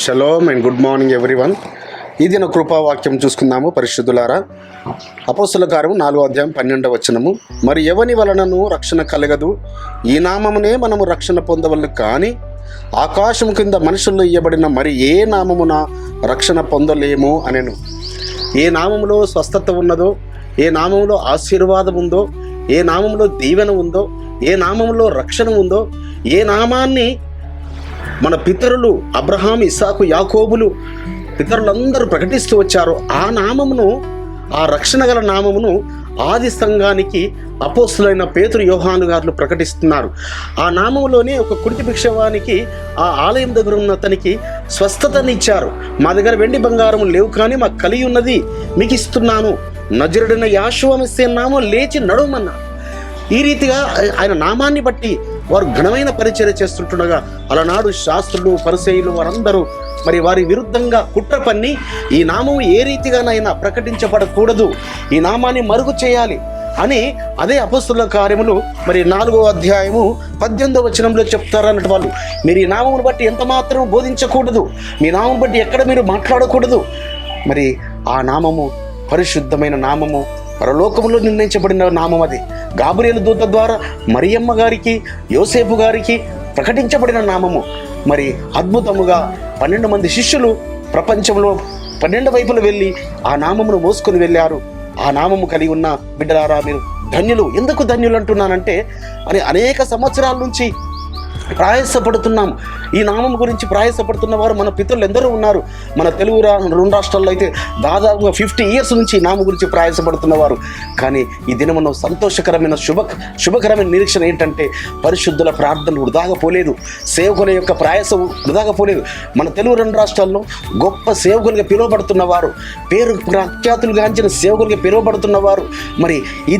Shalom and good morning everyone. ఈ దిన కృపావాక్యం చూసుకుందాము. పరిశుద్ధులారా, అపోస్తలుల కార్యము 4వ అధ్యాయం 12వ వచనము. మరి ఎవని వలనను రక్షణ కలగదు, ఈ నామమునే మనము రక్షణ పొందవలను, కానీ ఆకాశము కింద మనుషుల్లో ఇయ్యబడిన మరి ఏ నామమున రక్షణ పొందలేము అనెను. ఏ నామములో స్వస్థత ఉన్నదో, ఏ నామములో ఆశీర్వాదం ఉందో, ఏ నామములో దీవెన ఉందో, ఏ నామములో రక్షణ ఉందో, ఏ నామాన్ని మన పితరులు అబ్రహాం, ఇస్సాకు, యాకోబులు పితరులందరూ ప్రకటిస్తూ వచ్చారు, ఆ నామమును, ఆ రక్షణ గల నామమును ఆది సంఘానికి అపోస్తులైన పేతురు, యోహాను గారు ప్రకటిస్తున్నారు. ఆ నామములోనే ఒక కుడితి భిక్షవానికి ఆ ఆలయం దగ్గర ఉన్న అతనికి స్వస్థతనిచ్చారు. మా దగ్గర వెండి బంగారం లేవు, కానీ మాకు కలిగి ఉన్నది మీకు ఇస్తున్నాను, నజరుడైన యేషువ మెస్సీయ నామం లేచి నడవమన్నారు. ఈ రీతిగా ఆయన నామాన్ని బట్టి వారు ఘనమైన పరిచర్య చేస్తుంటుండగా అలనాడు శాస్త్రులు, పరిసయ్యులు వారందరూ మరి వారి విరుద్ధంగా కుట్ర పన్ని ఈ నామం ఏ రీతిగానైనా ప్రకటించబడకూడదు, ఈ నామాన్ని మరుగు చేయాలి అని అదే అపోస్తలుల కార్యములు మరి 4వ అధ్యాయము 18వ వచనంలో చెప్తారన్నట్టు వాళ్ళు. మీరు ఈ నామమును బట్టి ఎంత మాత్రం బోధించకూడదు, మీ నామం బట్టి ఎక్కడ మీరు మాట్లాడకూడదు. మరి ఆ నామము పరిశుద్ధమైన నామము, పరలోకములో నిర్ణయించబడిన నామం. అది గాబ్రియేలు దూత ద్వారా మరియమ్మ గారికి, యోసేపు గారికి ప్రకటించబడిన నామము. మరి అద్భుతముగా 12 మంది శిష్యులు ప్రపంచంలో 12 వైపులు వెళ్ళి ఆ నామమును మోసుకొని వెళ్ళారు. ఆ నామము కలిగి ఉన్న బిడ్డలారా, మీరు ధన్యులు. ఎందుకు ధన్యులు అంటున్నానంటే, అనేక సంవత్సరాల నుంచి ప్రయాసపడుతున్నాం. ఈ నామం గురించి ప్రయాసపడుతున్న వారు మన పితరులు ఎందరో ఉన్నారు. మన తెలుగు 2 రాష్ట్రాల్లో అయితే దాదాపుగా 50 ఇయర్స్ నుంచి ఈ నామం గురించి ప్రయాసపడుతున్నవారు. కానీ ఈ దినమున సంతోషకరమైన శుభకరమైన నిరీక్షణ ఏంటంటే, పరిశుద్ధుల ప్రార్థనలు వృధాగా పోలేదు, సేవకుల యొక్క ప్రయాస వృధాగా పోలేదు. మన తెలుగు 2 రాష్ట్రాల్లో గొప్ప సేవకులుగా పిలువబడుతున్నవారు, పేరు ప్రఖ్యాతులు గాంచిన సేవకులుగా పిలువబడుతున్నవారు మరి ఈ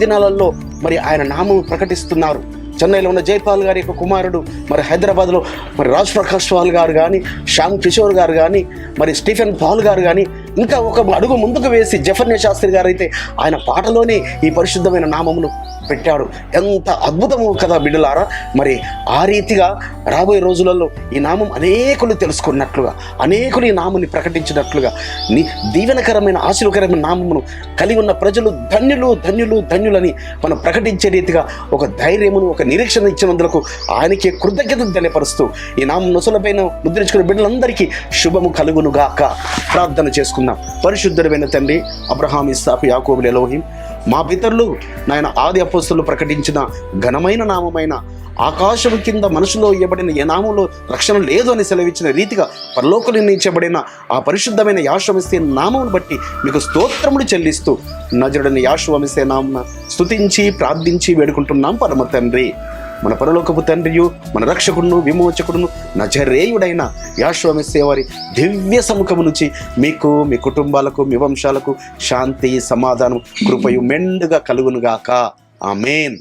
దినాలలో మరి ఆయన నామం ప్రకటిస్తున్నారు. చెన్నైలో ఉన్న జైపాల్ గారి యొక్క కుమారుడు, మరి హైదరాబాద్లో మరి రాజ్ ప్రకాష్ పాల్ గారు కానీ, శ్యామ్ కిషోర్ గారు కానీ, మరి స్టీఫెన్ పాల్ గారు కానీ, ఇంకా ఒక అడుగు ముందుకు వేసి జఫన్య శాస్త్రి గారు అయితే ఆయన పాటలోనే ఈ పరిశుద్ధమైన నామమును పెట్టాడు. ఎంత అద్భుతము కదా బిడ్డలారా. మరి ఆ రీతిగా రాబోయే రోజులలో ఈ నామం అనేకులు తెలుసుకున్నట్లుగా, అనేకులు ఈ నామాన్ని ప్రకటించినట్లుగా, దీవెనకరమైన ఆశీర్వకరమైన నామమును కలిగి ఉన్న ప్రజలు ధన్యులు ధన్యులు ధన్యులని మనం ప్రకటించే రీతిగా ఒక ధైర్యమును, ఒక నిరీక్షణ ఇచ్చినందుకు ఆయనకి కృతజ్ఞతలు తెలియపరుస్తూ ఈ నామం నొసలపైన ముద్రించుకున్న బిడ్డలందరికీ శుభము కలుగునుగాక. ప్రార్థన చేసుకుందాం. పరిశుద్ధుడైన తండ్రి, అబ్రహాం, ఇస్సాకు, యాకోబులు, ఎలోహిం, మా పితరులు నాయన ఆది అపోస్తలులు ప్రకటించిన ఘనమైన నామమైన ఆకాశం కింద మనుషులో ఇవ్వబడిన ఏ నామంలో రక్షణ లేదు అని సెలవిచ్చిన రీతిగా పరలోకం నిర్ణయించబడిన ఆ పరిశుద్ధమైన యేషువ మెస్సీయ నామమును బట్టి మీకు స్తోత్రములు చెల్లిస్తూ నజరుడైన యేషువ మెస్సీయ నామమున స్తుతించి ప్రార్థించి వేడుకుంటున్నాం పరమ తండ్రి. మన పరలోకపు తండ్రియు, మన రక్షకుడును, విమోచకుడును, నజరేయుడైన యేషువ మెస్సీయ వారి దివ్య సముఖము నుంచి మీకు, మీ కుటుంబాలకు, మీ వంశాలకు శాంతి, సమాధానం, కృపయు మెండుగా కలుగునుగాక. ఆమేన్.